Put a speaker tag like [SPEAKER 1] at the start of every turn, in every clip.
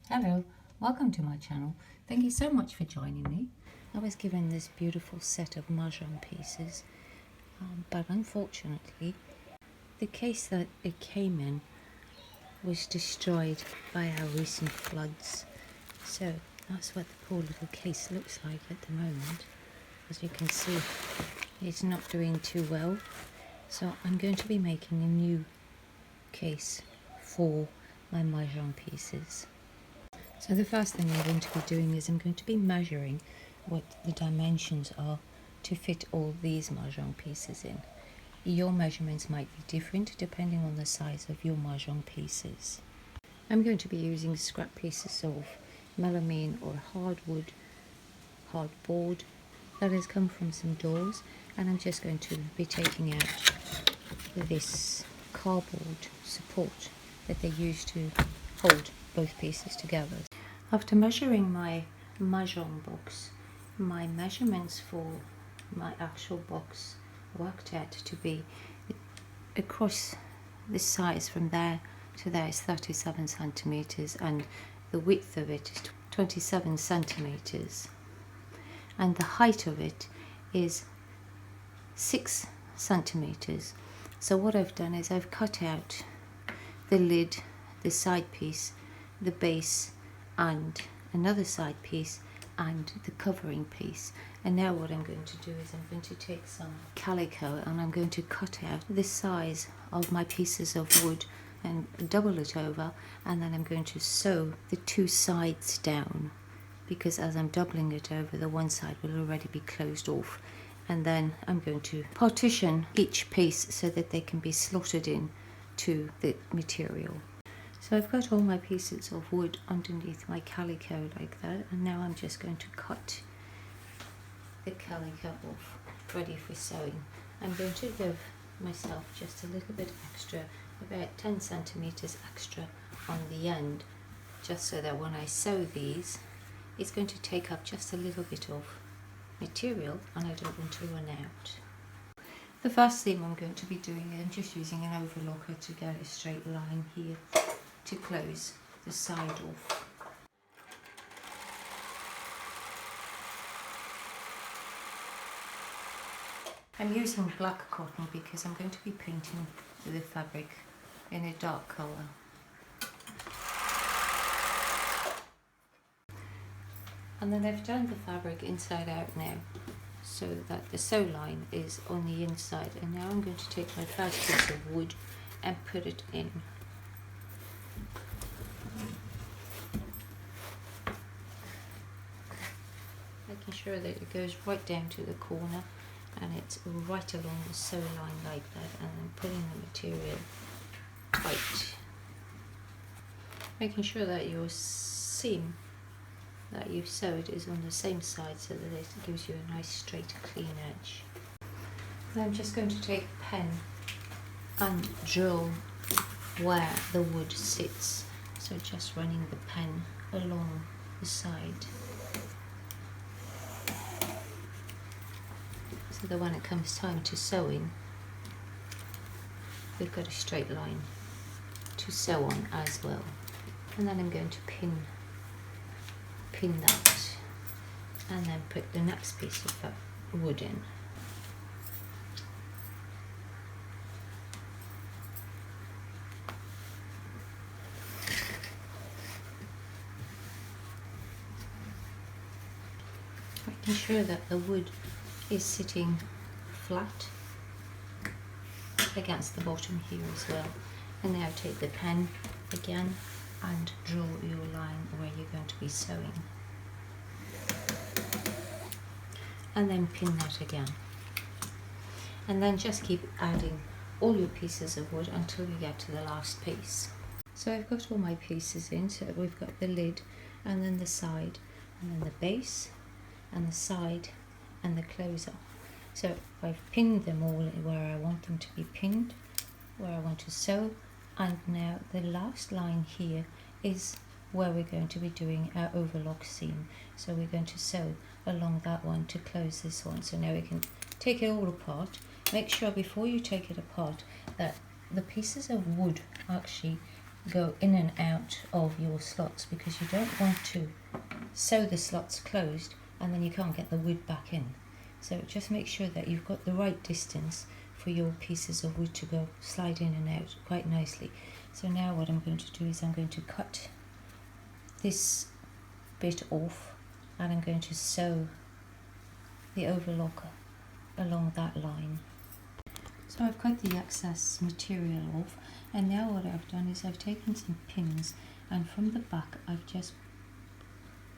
[SPEAKER 1] Hello, welcome to my channel. Thank you so much for joining me. I was given this beautiful set of Mahjong pieces, but unfortunately the case that it came in was destroyed by our recent floods. So that's what the poor little case looks like at the moment. As you can see, it's not doing too well. So I'm going to be making a new case for my Mahjong pieces. So the first thing I'm going to be doing is I'm going to be measuring what the dimensions are to fit all these Mahjong pieces in. Your measurements might be different depending on the size of your Mahjong pieces. I'm going to be using scrap pieces of melamine or hardboard that has come from some doors, and I'm just going to be taking out this cardboard support that they use to hold both pieces together. After measuring my Mahjong box, my measurements for my actual box worked out to be across this size from there to there is 37 centimeters, and the width of it is 27 centimeters, and the height of it is 6 centimeters. So what I've done is I've cut out the lid, the side piece, the base, and another side piece, and the covering piece. And now what I'm going to do is I'm going to take some calico and I'm going to cut out the size of my pieces of wood and double it over, and then I'm going to sew the two sides down, because as I'm doubling it over, the one side will already be closed off. And then I'm going to partition each piece so that they can be slotted in to the material. So I've got all my pieces of wood underneath my calico like that, and now I'm just going to cut the calico off, ready for sewing. I'm going to give myself just a little bit extra, about 10 centimeters extra on the end, just so that when I sew these, it's going to take up just a little bit of material and I don't want to run out. The first thing I'm going to be doing is I'm just using an overlocker to get a straight line here to close the side off. I'm using black cotton because I'm going to be painting the fabric in a dark colour. And then I've turned the fabric inside out now, so that the sew line is on the inside. And now I'm going to take my first piece of wood and put it in. Making sure that it goes right down to the corner and it's right along the sew line like that, and then putting the material right. Making sure that your seam that you've sewed is on the same side so that it gives you a nice straight clean edge. And I'm just going to take a pen and drill where the wood sits, so just running the pen along the side, so that when it comes time to sewing, we've got a straight line to sew on as well. And then I'm going to pin that, and then put the next piece of wood in. Making sure that the wood is sitting flat against the bottom here as well. And now take the pen again and draw your line where you're going to be sewing, and then pin that again, and then just keep adding all your pieces of wood until you get to the last piece. So I've got all my pieces in, so we've got the lid, and then the side, and then the base, and the side, and the closer. So I've pinned them all where I want them to be pinned, where I want to sew. And now the last line here is where we're going to be doing our overlock seam. So we're going to sew along that one to close this one. So now we can take it all apart. Make sure before you take it apart that the pieces of wood actually go in and out of your slots, because you don't want to sew the slots closed and then you can't get the wood back in. So just make sure that you've got the right distance for your pieces of wood to go slide in and out quite nicely. So now what I'm going to do is I'm going to cut this bit off and I'm going to sew the overlocker along that line. So I've cut the excess material off, and now what I've done is I've taken some pins and from the back I've just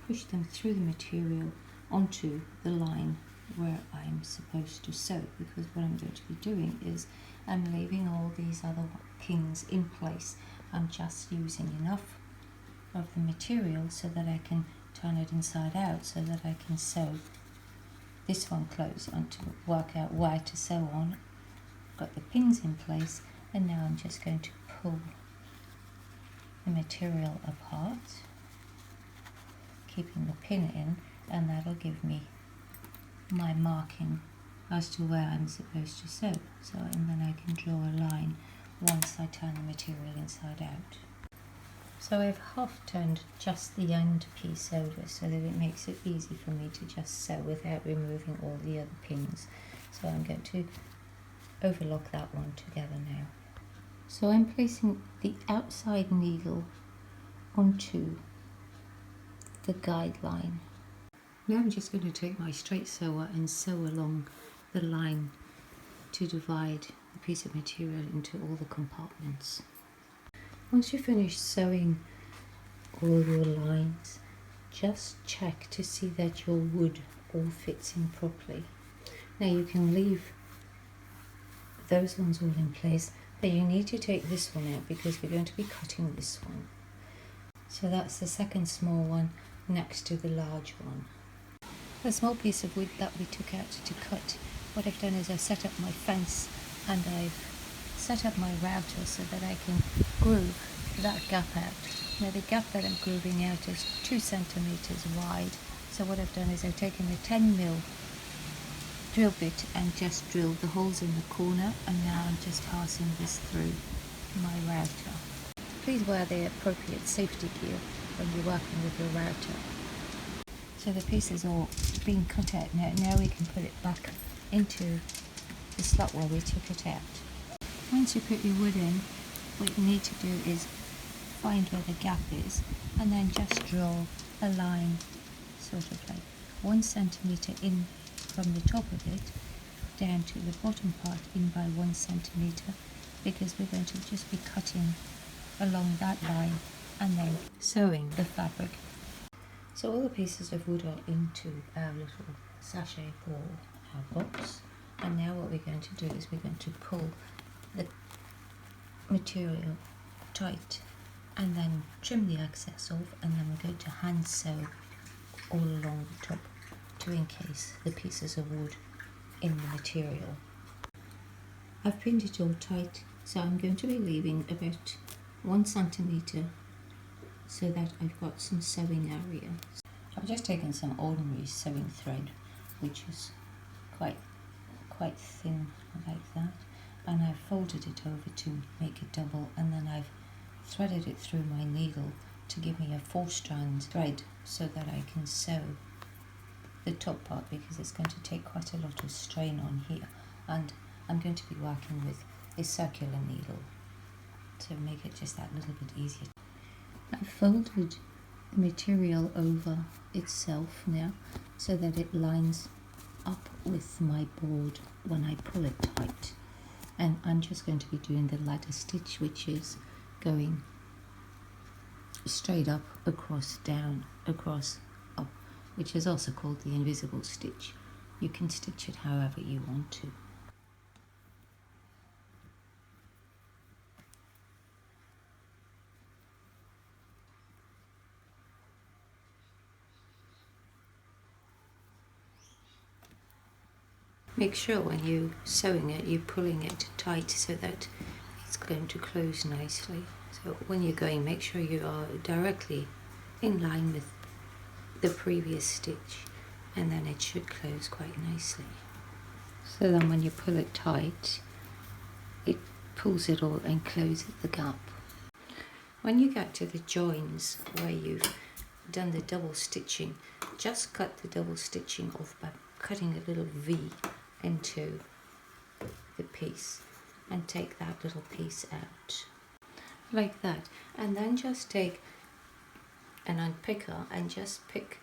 [SPEAKER 1] pushed them through the material onto the line where I'm supposed to sew, because what I'm going to be doing is I'm leaving all these other pins in place. I'm just using enough of the material so that I can turn it inside out so that I can sew this one close and to work out where to sew on. Got the pins in place, and now I'm just going to pull the material apart, keeping the pin in, and that'll give me my marking as to where I'm supposed to sew. So, and then I can draw a line once I turn the material inside out. So I've half turned just the end piece over so that it makes it easy for me to just sew without removing all the other pins. So I'm going to overlock that one together now. So I'm placing the outside needle onto the guideline. Now I'm just going to take my straight sewer and sew along the line to divide the piece of material into all the compartments. Once you finish sewing all your lines, just check to see that your wood all fits in properly. Now you can leave those ones all in place, but you need to take this one out because we're going to be cutting this one. So that's the second small one next to the large one. The small piece of wood that we took out to cut, what I've done is I've set up my fence and I've set up my router so that I can groove that gap out. Now the gap that I'm grooving out is 2 centimeters wide. So what I've done is I've taken a 10mm drill bit and just drilled the holes in the corner, and now I'm just passing this through my router. Please wear the appropriate safety gear when you're working with your router. So the piece is all being cut out now. Now we can put it back into the slot where we took it out. Once you put your wood in, what you need to do is find where the gap is and then just draw a line sort of like 1 centimeter in from the top of it down to the bottom part in by 1 centimeter, because we're going to just be cutting along that line and then sewing the fabric. So all the pieces of wood are into our little sachet or our box, and now what we're going to do is we're going to pull the material tight and then trim the excess off, and then we're going to hand sew all along the top to encase the pieces of wood in the material. I've pinned it all tight, so I'm going to be leaving about 1 centimeter so that I've got some sewing area. I've just taken some ordinary sewing thread, which is quite thin like that, and I've folded it over to make it double, and then I've threaded it through my needle to give me a 4-strand thread so that I can sew the top part, because it's going to take quite a lot of strain on here, and I'm going to be working with a circular needle to make it just that little bit easier. I've folded the material over itself now so that it lines up with my board when I pull it tight, and I'm just going to be doing the ladder stitch, which is going straight up, across, down, across, up, which is also called the invisible stitch. You can stitch it however you want to. Make sure when you're sewing it, you're pulling it tight so that it's going to close nicely. So when you're going, make sure you are directly in line with the previous stitch, and then it should close quite nicely. So then when you pull it tight, it pulls it all and closes the gap. When you get to the joins where you've done the double stitching, just cut the double stitching off by cutting a little V into the piece and take that little piece out like that, and then just take an unpicker and just pick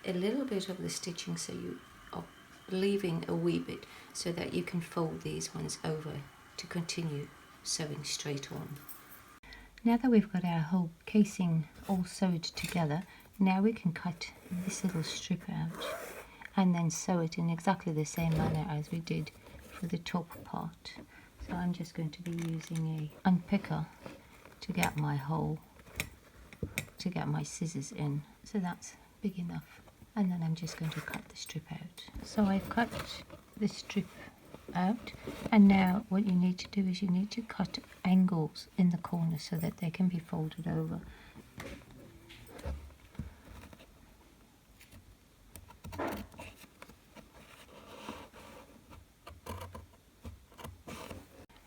[SPEAKER 1] a little bit of the stitching, so you are leaving a wee bit so that you can fold these ones over to continue sewing straight on. Now that we've got our whole casing all sewed together, now we can cut this little strip out and then sew it in exactly the same manner as we did for the top part. So I'm just going to be using a unpicker to get my hole, to get my scissors in. So that's big enough. And then I'm just going to cut the strip out. So I've cut the strip out, and now what you need to do is you need to cut angles in the corners so that they can be folded over.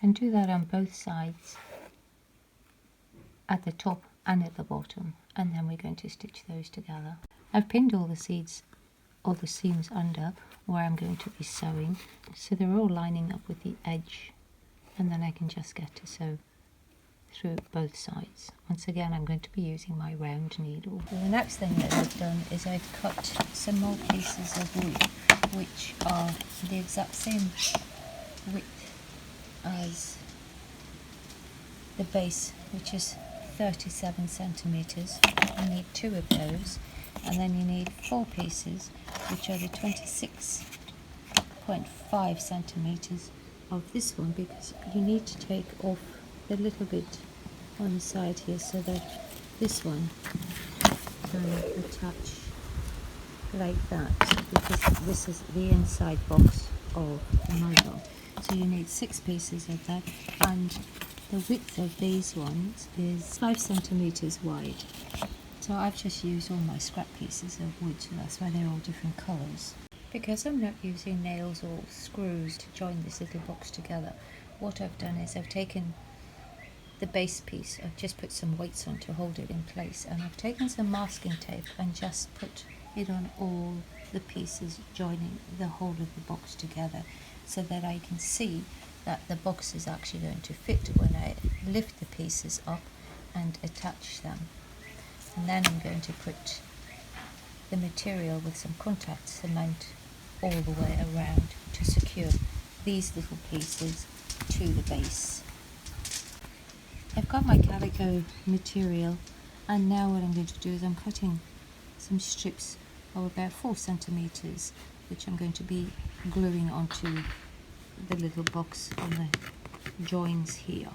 [SPEAKER 1] And do that on both sides, at the top and at the bottom, and then we're going to stitch those together. I've pinned all the seams under where I'm going to be sewing, so they're all lining up with the edge, and then I can just get to sew through both sides. Once again, I'm going to be using my round needle. So the next thing that I've done is I've cut some more pieces of wood, which are the exact same width as the base, which is 37 centimeters. You need 2 of those, and then you need 4 pieces, which are the 26.5 centimeters of this one, because you need to take off the little bit on the side here so that this one can attach like that, because this is the inside box of the Mahjong. So you need 6 pieces of that, and the width of these ones is 5 centimeters wide. So I've just used all my scrap pieces of wood, so that's why they're all different colours. Because I'm not using nails or screws to join this little box together, what I've done is I've taken the base piece, I've just put some weights on to hold it in place, and I've taken some masking tape and just put it on all the pieces joining the whole of the box together, so that I can see that the box is actually going to fit when I lift the pieces up and attach them. And then I'm going to put the material with some contact cement all the way around to secure these little pieces to the base. I've got my calico material, and now what I'm going to do is I'm cutting some strips of about 4 centimeters, which I'm going to be gluing onto the little box on the joins here.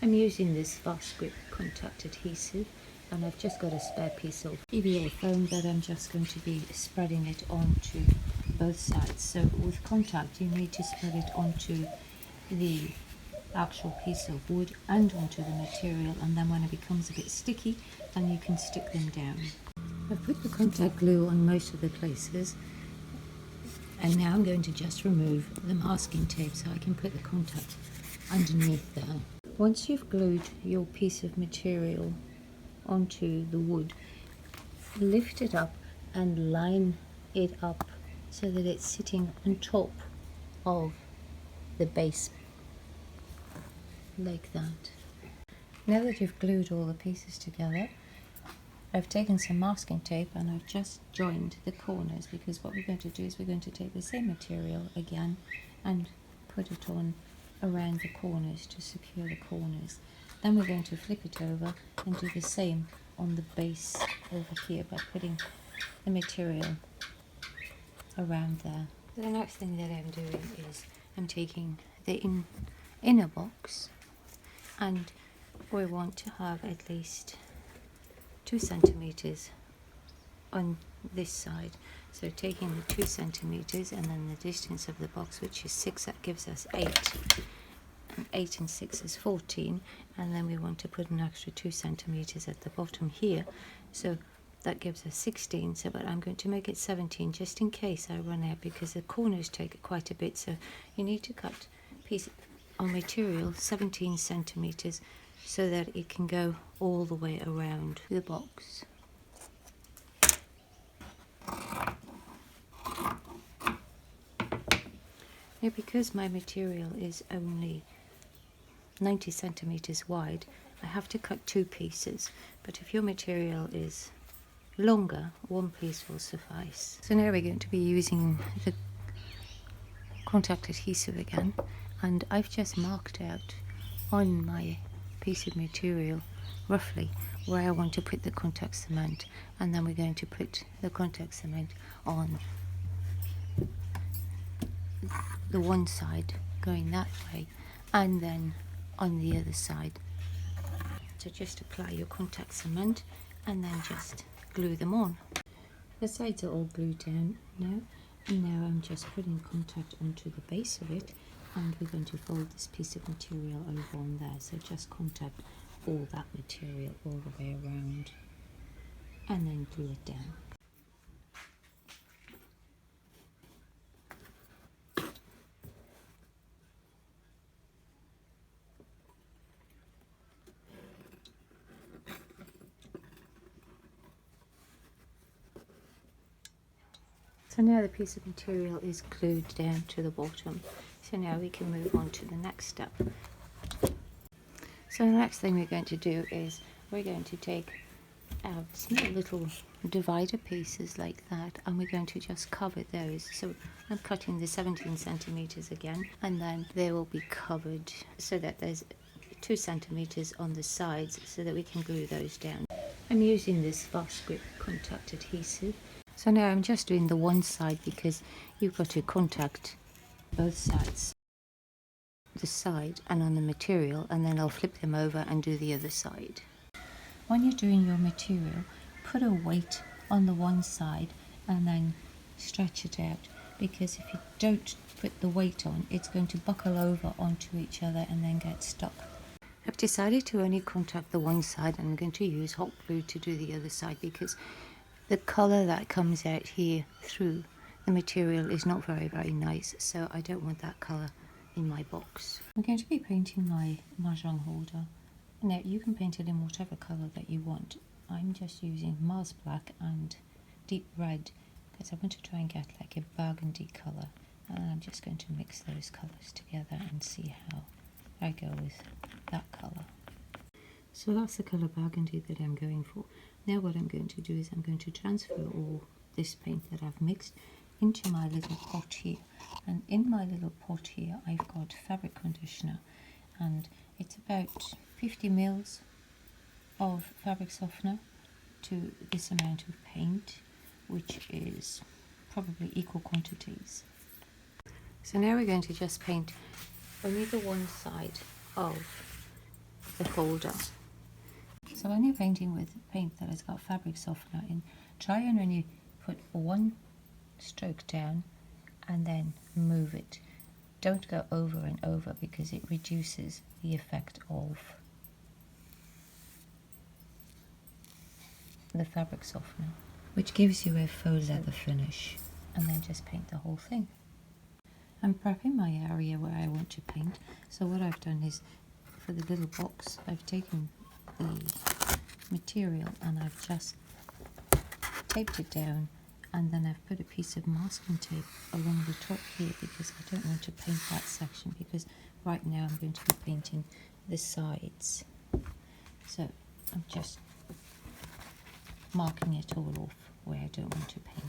[SPEAKER 1] I'm using this fast grip contact adhesive, and I've just got a spare piece of EVA foam that I'm just going to be spreading it onto both sides. So with contact you need to spread it onto the actual piece of wood and onto the material, and then when it becomes a bit sticky, then you can stick them down. I've put the contact glue on most of the places, and now I'm going to just remove the masking tape so I can put the contact underneath there. Once you've glued your piece of material onto the wood, lift it up and line it up so that it's sitting on top of the base like that. Now that you've glued all the pieces together, I've taken some masking tape and I've just joined the corners, because what we're going to do is we're going to take the same material again and put it on around the corners to secure the corners. Then we're going to flip it over and do the same on the base over here by putting the material around there. So the next thing that I'm doing is I'm taking the inner box, and we want to have at least 2 centimeters on this side. So taking the 2 centimeters and then the distance of the box, which is 6, that gives us 8. And 8 and 6 is 14, and then we want to put an extra 2 centimeters at the bottom here, so that gives us 16. So but I'm going to make it 17 just in case I run out, because the corners take quite a bit, so you need to cut piece of material 17 centimeters so that it can go all the way around the box. Now, because my material is only 90 centimeters wide, I have to cut 2 pieces, but if your material is longer, 1 piece will suffice. So now we're going to be using the contact adhesive again, and I've just marked out on my piece of material roughly where I want to put the contact cement, and then we're going to put the contact cement on the one side going that way and then on the other side. So just apply your contact cement and then just glue them on. The sides are all glued down now, and now I'm just putting contact onto the base of it, and we're going to fold this piece of material over on there. So just contact all that material all the way around and then glue it down. So now the piece of material is glued down to the bottom. So now we can move on to the next step. So the next thing we're going to do is we're going to take our small little divider pieces like that, and we're going to just cover those. So I'm cutting the 17 centimeters again, and then they will be covered so that there's 2 centimeters on the sides so that we can glue those down. I'm using this fast grip contact adhesive. So now I'm just doing the one side because you've got to contact both sides, the side and on the material, and then I'll flip them over and do the other side. When you're doing your material, put a weight on the one side and then stretch it out, because if you don't put the weight on, it's going to buckle over onto each other and then get stuck. I've decided to only contact the one side, and I'm going to use hot glue to do the other side because the colour that comes out here through the material is not very nice, so I don't want that colour in my box. I'm going to be painting my Mahjong holder. Now you can paint it in whatever colour that you want. I'm just using Mars black and deep red because I want to try and get like a burgundy colour, and I'm just going to mix those colours together and see how I go with that colour. So that's the colour burgundy that I'm going for. Now what I'm going to do is I'm going to transfer all this paint that I've mixed into my little pot here. And in my little pot here I've got fabric conditioner, and it's about 50 mils of fabric softener to this amount of paint, which is probably equal quantities. So now we're going to just paint only the one side of the holder. So when you're painting with paint that has got fabric softener in, try and only put one stroke down and then move it. Don't go over and over because it reduces the effect of the fabric softener, which gives you a faux leather finish, and then just paint the whole thing. I'm prepping my area where I want to paint, so what I've done is for the little box I've taken the material and I've just taped it down, and then I've put a piece of masking tape along the top here because I don't want to paint that section, because right now I'm going to be painting the sides. So I'm just marking it all off where I don't want to paint.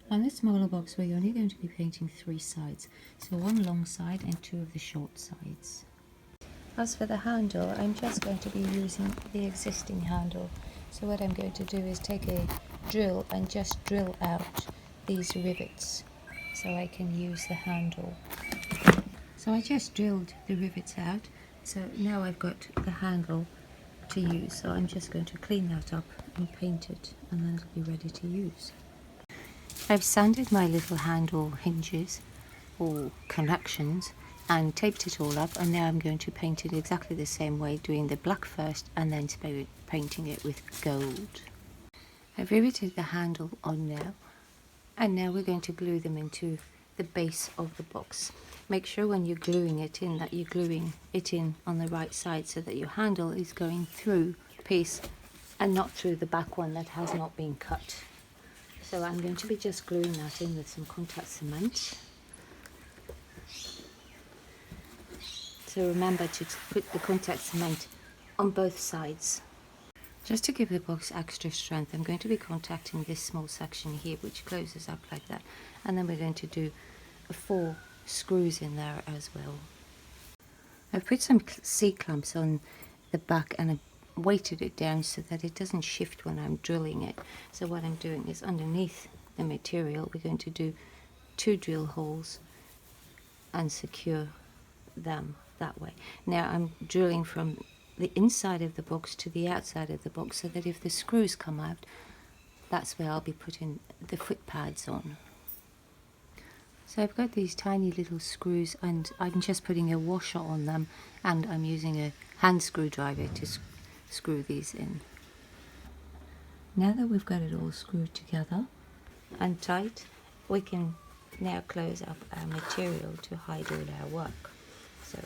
[SPEAKER 1] On this smaller box we're only going to be painting 3 sides, so 1 long side and 2 of the short sides. As for the handle, I'm just going to be using the existing handle. So what I'm going to do is take a drill and just drill out these rivets so I can use the handle. So I just drilled the rivets out, so now I've got the handle to use. So I'm just going to clean that up and paint it, and then it'll be ready to use. I've sanded my little handle hinges or connections and taped it all up, and now I'm going to paint it exactly the same way, doing the black first and then painting it with gold. I've riveted the handle on now, and now we're going to glue them into the base of the box. make sure when you're gluing it in that you're gluing it in on the right side so that your handle is going through the piece and not through the back one that has not been cut. So I'm going to be just gluing that in with some contact cement. So remember to put the contact cement on both sides. Just to give the box extra strength, I'm going to be contacting this small section here which closes up like that, and then we're going to do 4 screws in there as well. I've put some C-clamps on the back and I weighted it down so that it doesn't shift when I'm drilling it. So what I'm doing is underneath the material we're going to do 2 drill holes and secure them that way. Now I'm drilling from the inside of the box to the outside of the box so that if the screws come out, that's where I'll be putting the foot pads on. So I've got these tiny little screws and I'm just putting a washer on them, and I'm using a hand screwdriver to screw these in. Now that we've got it all screwed together and tight, we can now close up our material to hide all our work. So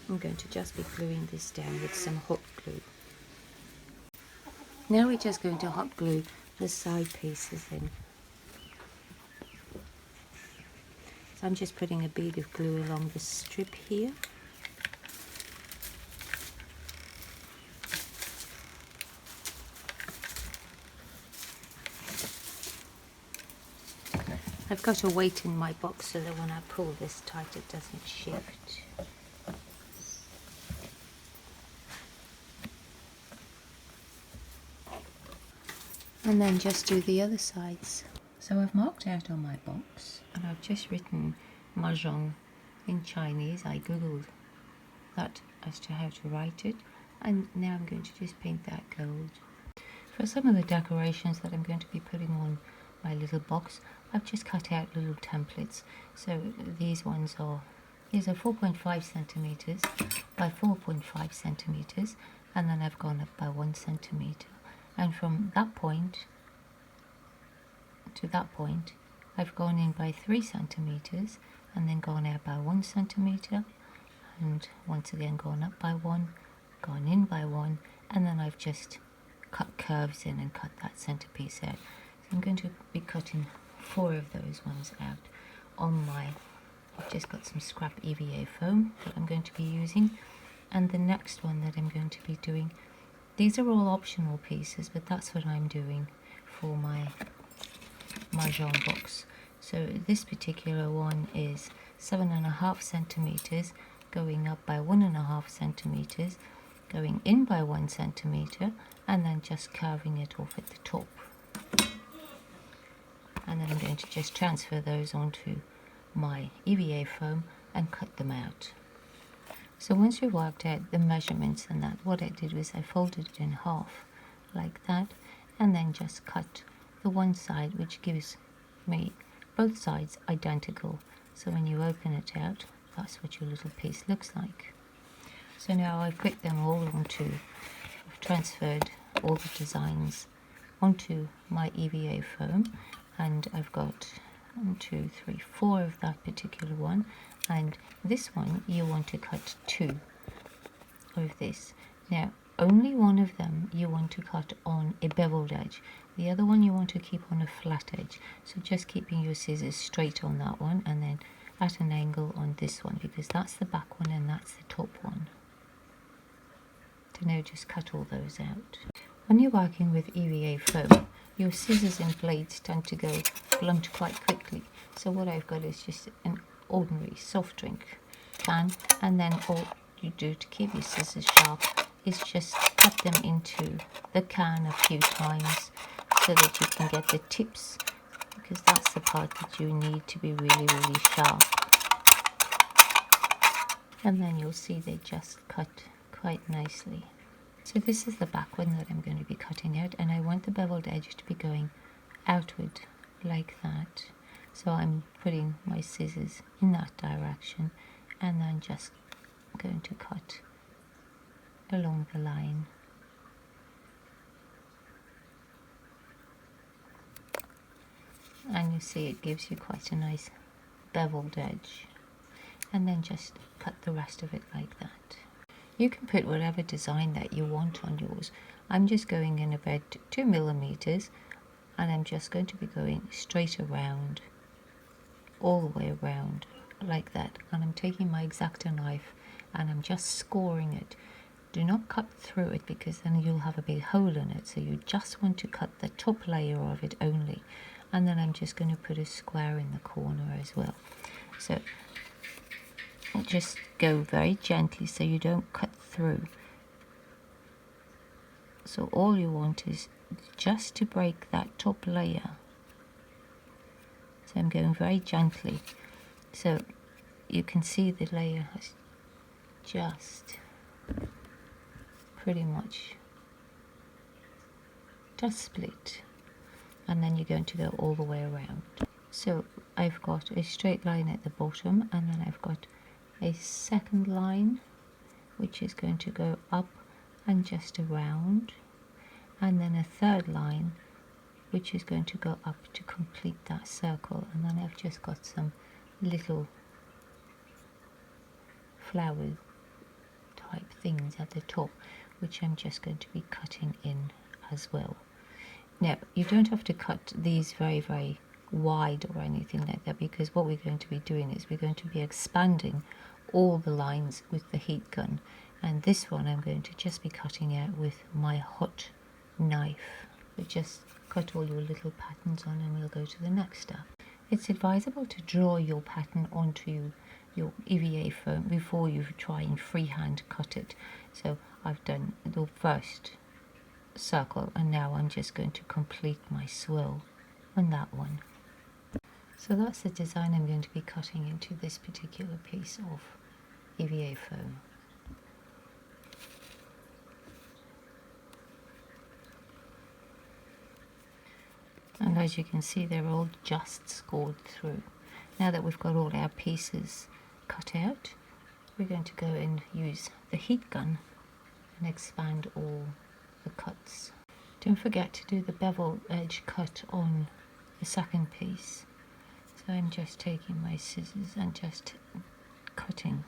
[SPEAKER 1] I'm going to just be gluing this down with some hot glue. Now we're just going to hot glue the side pieces in. So I'm just putting a bead of glue along the strip here. I've got a weight in my box so that when I pull this tight it doesn't shift. And then just do the other sides. So I've marked out on my box and I've just written Mahjong in Chinese. I googled that as to how to write it, and now I'm going to just paint that gold. For some of the decorations that I'm going to be putting on my little box, I've just cut out little templates. So these are 4.5 centimeters by 4.5 centimeters, and then I've gone up by 1 centimeter, and from that point to that point I've gone in by 3 centimeters and then gone out by 1 centimeter, and once again gone up by 1, gone in by 1, and then I've just cut curves in and cut that centerpiece out. So I'm going to be cutting 4 of those ones out on my, I've just got some scrap EVA foam that I'm going to be using, and the next one that I'm going to be doing, these are all optional pieces, but that's what I'm doing for my Mahjong box. So this particular one is 7.5 centimeters, going up by 1.5 centimeters, going in by 1 centimeter, and then just carving it off at the top. And then I'm going to just transfer those onto my EVA foam and cut them out. So once you've worked out the measurements and that, what I did was I folded it in half like that, and then just cut the one side, which gives me both sides identical. So when you open it out, that's what your little piece looks like. So now I've put them all onto, I've transferred all the designs onto my EVA foam, and I've got 1, 2, 3, 4 of that particular one, and this one you want to cut 2 of this. Now only one of them you want to cut on a beveled edge, the other one you want to keep on a flat edge. So just keeping your scissors straight on that one and then at an angle on this one, because that's the back one and that's the top one. So now just cut all those out. When you're working with EVA foam, your scissors and blades tend to go blunt quite quickly. So what I've got is just an ordinary soft drink can, and then all you do to keep your scissors sharp is just cut them into the can a few times so that you can get the tips, because that's the part that you need to be really, really sharp. And then you'll see they just cut quite nicely. So this is the back one that I'm going to be cutting out, and I want the beveled edge to be going outward like that. So I'm putting my scissors in that direction and then just going to cut along the line. And you see it gives you quite a nice beveled edge. and then just cut the rest of it like that. You can put whatever design that you want on yours. I'm just going in about 2 millimeters, and I'm just going to be going straight around, all the way around like that, and I'm taking my X-Acto knife and I'm just scoring it. Do not cut through it because then you'll have a big hole in it, so you just want to cut the top layer of it only, and then I'm just going to put a square in the corner as well. So just go very gently so you don't cut through. So all you want is just to break that top layer. So I'm going very gently, so you can see the layer has just pretty much just split, and then you're going to go all the way around. So I've got a straight line at the bottom, and then I've got a second line which is going to go up and just around, and then a third line which is going to go up to complete that circle, and then I've just got some little flower type things at the top which I'm just going to be cutting in as well. Now you don't have to cut these very wide or anything like that, because what we're going to be doing is we're going to be expanding all the lines with the heat gun, and this one I'm going to just be cutting out with my hot knife. So just cut all your little patterns on and we'll go to the next step. It's advisable to draw your pattern onto your EVA foam before you try and freehand cut it. So I've done the first circle, and now I'm just going to complete my swirl on that one. So that's the design I'm going to be cutting into this particular piece of EVA foam. And as you can see, they're all just scored through. Now that we've got all our pieces cut out, we're going to go and use the heat gun and expand all the cuts. Don't forget to do the bevel edge cut on the second piece. So I'm just taking my scissors and just cutting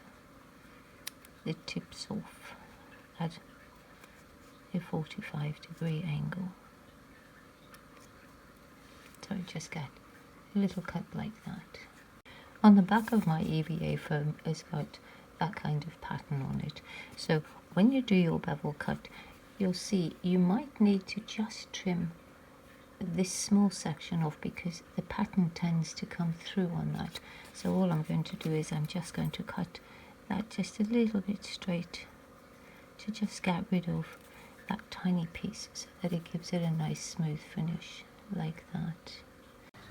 [SPEAKER 1] the tips off at a 45-degree angle. So just get a little cut like that. On the back of my EVA foam has got that kind of pattern on it. So when you do your bevel cut, you'll see you might need to just trim this small section off because the pattern tends to come through on that. So all I'm going to do is I'm just going to cut that just a little bit straight to just get rid of that tiny piece so that it gives it a nice smooth finish like that.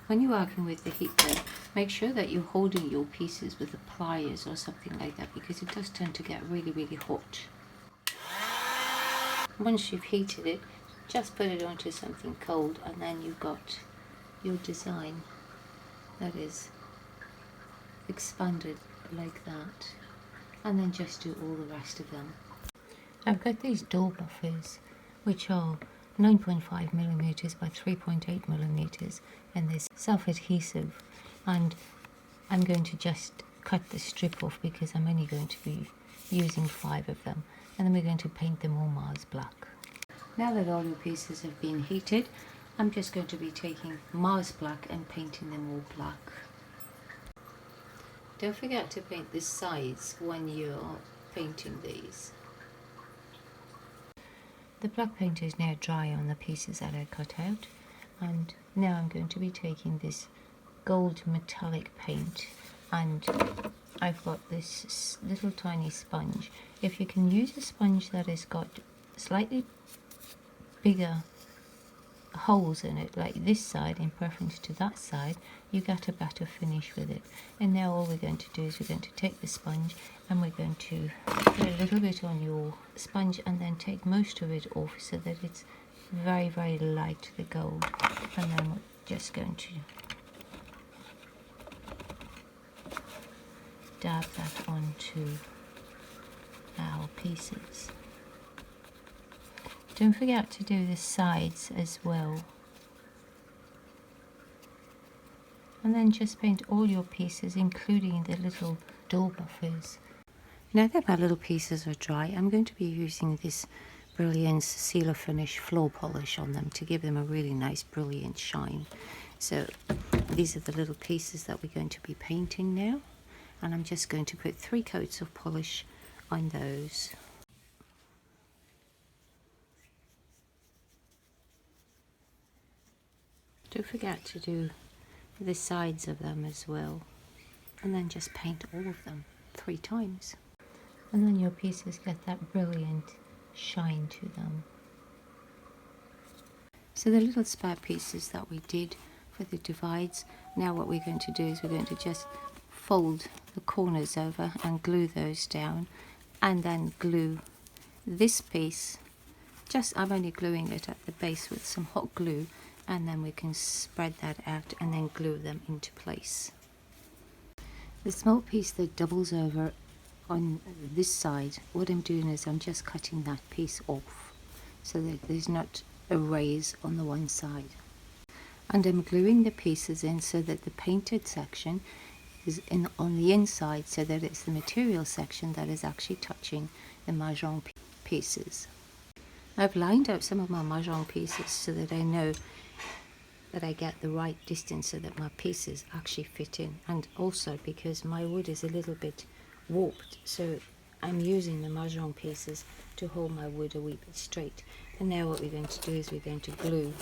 [SPEAKER 1] When you're working with the heat gun, make sure that you're holding your pieces with the pliers or something like that, because it does tend to get really hot. Once you've heated it, just put it onto something cold, and then you've got your design that is expanded like that, and then just do all the rest of them. I've got these door buffers which are 9.5 millimeters by 3.8 millimeters, and this self-adhesive, and I'm going to just cut the strip off because I'm only going to be using 5 of them, and then we're going to paint them all Mars black. Now that all your pieces have been heated, I'm just going to be taking Mars black and painting them all black. Don't forget to paint the sides when you're painting these. The black paint is now dry on the pieces that I cut out, and now I'm going to be taking this gold metallic paint, and I've got this little tiny sponge. If you can use a sponge that has got slightly bigger holes in it, like this side in preference to that side, you get a better finish with it. And now all we're going to do is we're going to take the sponge and we're going to put a little bit on your sponge and then take most of it off so that it's very light, the gold, and then we're just going to dab that onto our pieces. Don't forget to do the sides as well. And then just paint all your pieces, including the little door buffers. Now that my little pieces are dry, I'm going to be using this Brilliance Sealer Finish floor polish on them to give them a really nice brilliant shine. So these are the little pieces that we're going to be painting now, and I'm just going to put 3 coats of polish on those. Don't forget to do the sides of them as well, and then just paint all of them 3 times. And then your pieces get that brilliant shine to them. So the little spare pieces that we did for the divides, now what we're going to do is we're going to just fold the corners over and glue those down, and then glue this piece. I'm only gluing it at the base with some hot glue, and then we can spread that out and then glue them into place. The small piece that doubles over on this side, what I'm doing is I'm just cutting that piece off so that there's not a raise on the one side. And I'm gluing the pieces in so that the painted section is on the inside, so that it's the material section that is actually touching the Mahjong pieces. I've lined out some of my Mahjong pieces so that I know that I get the right distance so that my pieces actually fit in, and also because my wood is a little bit warped, so I'm using the Mahjong pieces to hold my wood a wee bit straight. And now what we're going to do is we're going to glue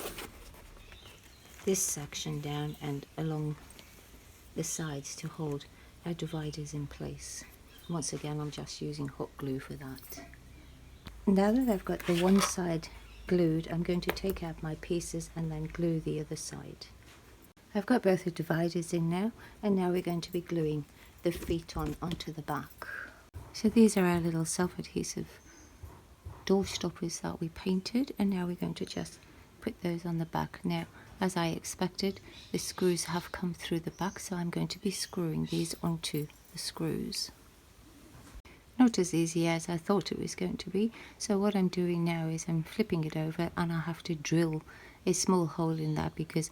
[SPEAKER 1] this section down and along the sides to hold our dividers in place. Once again, I'm just using hot glue for that. Now that I've got the one side glued, I'm going to take out my pieces and then glue the other side. I've got both the dividers in now, and now we're going to be gluing the feet onto the back. So these are our little self-adhesive door stoppers that we painted, and now we're going to just put those on the back. Now, as I expected, the screws have come through the back, so I'm going to be screwing these onto the screws. Not as easy as I thought it was going to be, so what I'm doing now is I'm flipping it over, and I have to drill a small hole in that because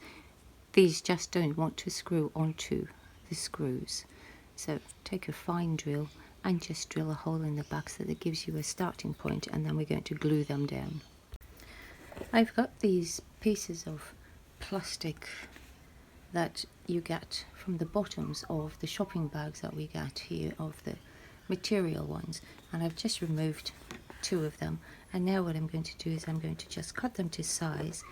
[SPEAKER 1] these just don't want to screw onto the screws. So take a fine drill and just drill a hole in the back so that it gives you a starting point, and then we're going to glue them down. I've got these pieces of plastic that you get from the bottoms of the shopping bags that we get here, of the material ones, and I've just removed 2 of them, and now what I'm going to do is I'm going to just cut them to size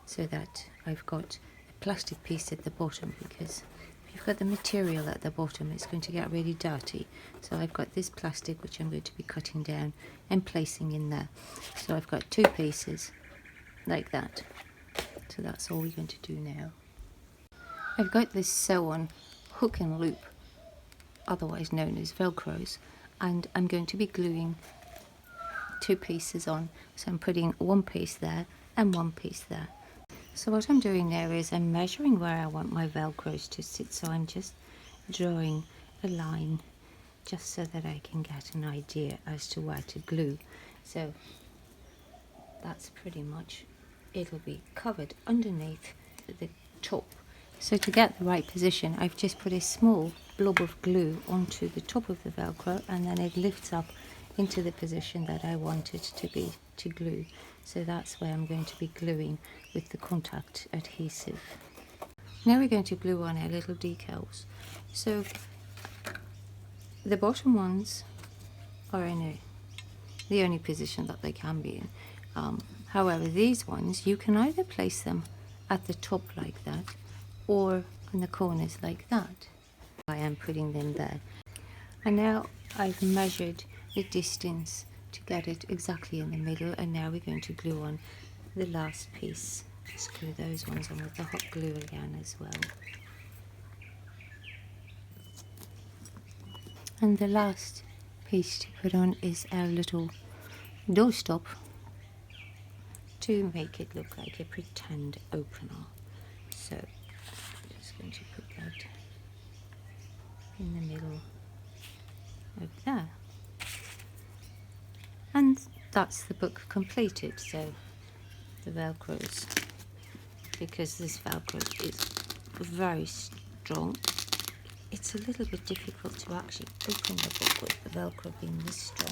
[SPEAKER 1] so that I've got a plastic piece at the bottom, because if you've got the material at the bottom it's going to get really dirty. So I've got this plastic which I'm going to be cutting down and placing in there. So I've got 2 pieces like that. So that's all we're going to do now. I've got this sew-on hook and loop, otherwise known as Velcros, and I'm going to be gluing 2 pieces on. So I'm putting 1 piece there and 1 piece there. So what I'm doing now is I'm measuring where I want my Velcros to sit, so I'm just drawing a line just so that I can get an idea as to where to glue. So that's pretty much, it'll be covered underneath the top. So to get the right position, I've just put a small blob of glue onto the top of the Velcro, and then it lifts up into the position that I want it to glue. So that's where I'm going to be gluing with the contact adhesive. Now we're going to glue on our little decals. So the bottom ones are in the only position that they can be in. However, these ones, you can either place them at the top like that or in the corners like that. I am putting them there. And now I've measured the distance to get it exactly in the middle, and now we're going to glue on the last piece. Just glue those ones on with the hot glue again as well. And the last piece to put on is our little doorstop to make it look like a pretend opener. So I'm just going to put that in the middle over there. And that's the book completed. So the Velcros, because this Velcro is very strong, it's a little bit difficult to actually open the book with the Velcro being this strong.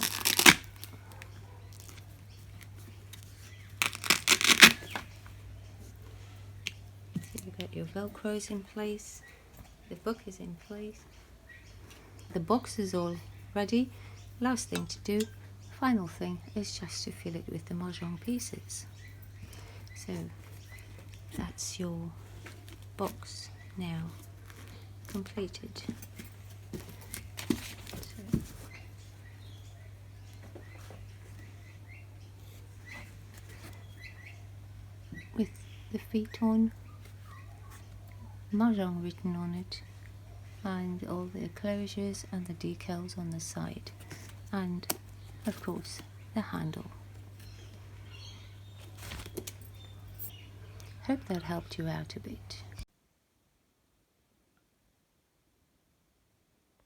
[SPEAKER 1] So you've got your Velcros in place, the book is in place, the box is all ready. Last thing to do, final thing, is just to fill it with the Mahjong pieces. So that's your box now completed. So, with the feet on, Mahjong written on it, and all the closures and the decals on the side, and of course the handle. Hope that helped you out a bit.